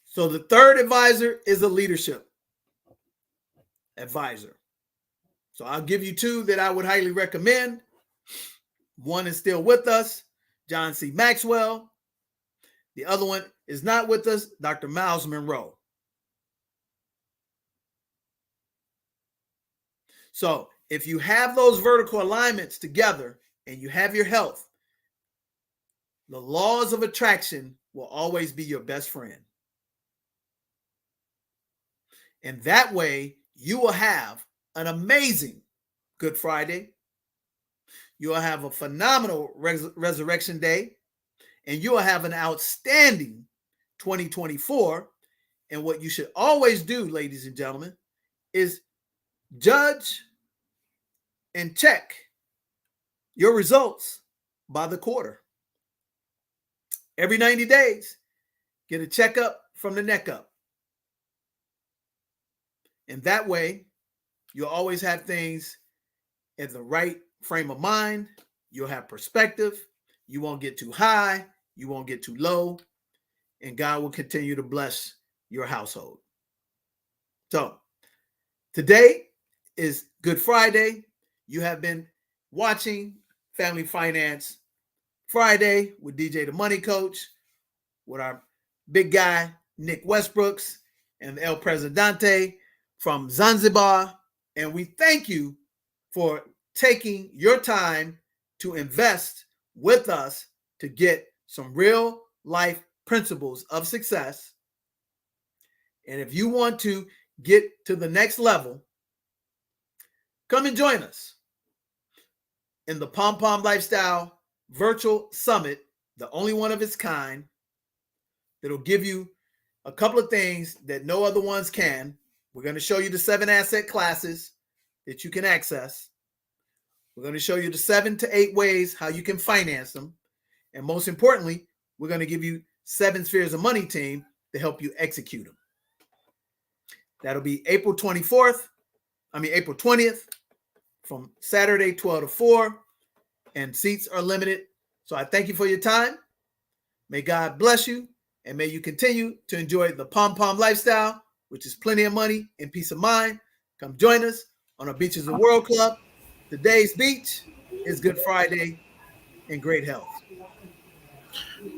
So the third advisor is a leadership advisor. So I'll give you two that I would highly recommend. One is still with us, John C. Maxwell. The other one is not with us, Dr. Miles Monroe. So if you have those vertical alignments together and you have your health, the laws of attraction will always be your best friend. And that way, you will have an amazing Good Friday. You will have a phenomenal Resurrection Day. And you will have an outstanding 2024. And what you should always do, ladies and gentlemen, is judge and check your results by the quarter. Every 90 days, get a checkup from the neck up. And that way, you'll always have things in the right frame of mind. You'll have perspective. You won't get too high. You won't get too low. And God will continue to bless your household. So, today is Good Friday. You have been watching Family Finance Friday with DJ the Money Coach, with our big guy, Nick Westbrooks, and El Presidente from Zanzibar. And we thank you for taking your time to invest with us to get some real life principles of success. And if you want to get to the next level, come and join us in the P.O.M Lifestyle Virtual Summit, the only one of its kind, that'll give you a couple of things that no other ones can. We're going to show you the 7 asset classes that you can access. We're going to show you the 7 to 8 ways how you can finance them. And most importantly, we're going to give you 7 spheres of money team to help you execute them. That'll be April 20th from Saturday 12 to 4. And seats are limited. So I thank you for your time. May God bless you. And may you continue to enjoy the P.O.M lifestyle, which is plenty of money and peace of mind. Come join us on our Beaches of the World Club. Today's beach is Good Friday and great health.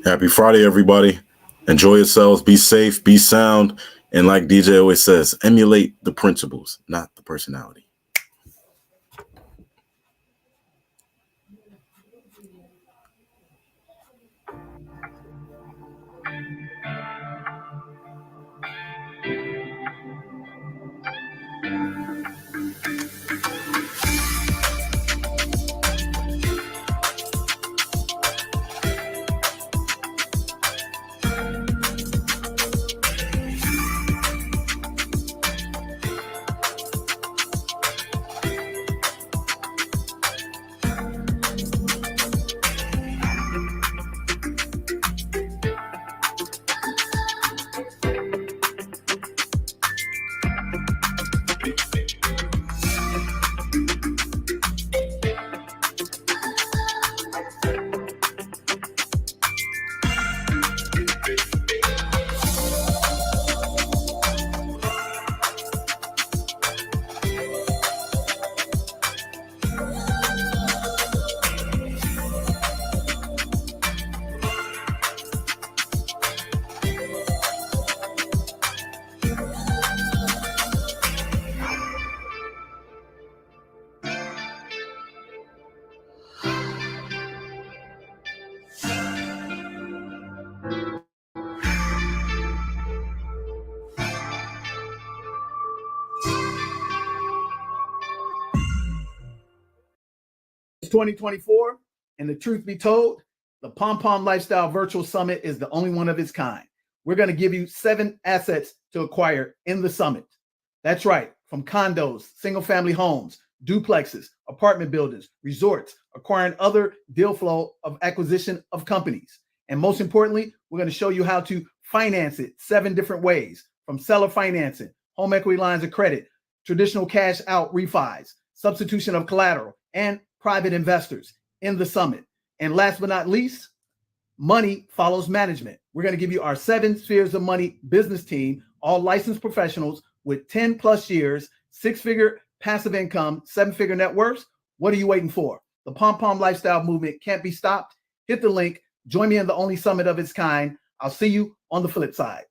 Happy Friday, everybody. Enjoy yourselves. Be safe, be sound. And like DJ always says, emulate the principles, not the personality. It's 2024, and the truth be told, the P.O.M Lifestyle Virtual Summit is the only one of its kind. We're going to give you 7 assets to acquire in the summit. That's right, from condos, single-family homes, duplexes, apartment buildings, resorts, acquiring other deal flow of acquisition of companies. And most importantly, we're going to show you how to finance it 7 different ways, from seller financing, home equity lines of credit, traditional cash out refis, substitution of collateral, and private investors in the summit. And last but not least, money follows management. We're going to give you our 7 spheres of money business team, all licensed professionals with 10 plus years, 6-figure passive income, 7-figure net worths. What are you waiting for? The Pom lifestyle movement can't be stopped. Hit the link. Join me in the only summit of its kind. I'll see you on the flip side.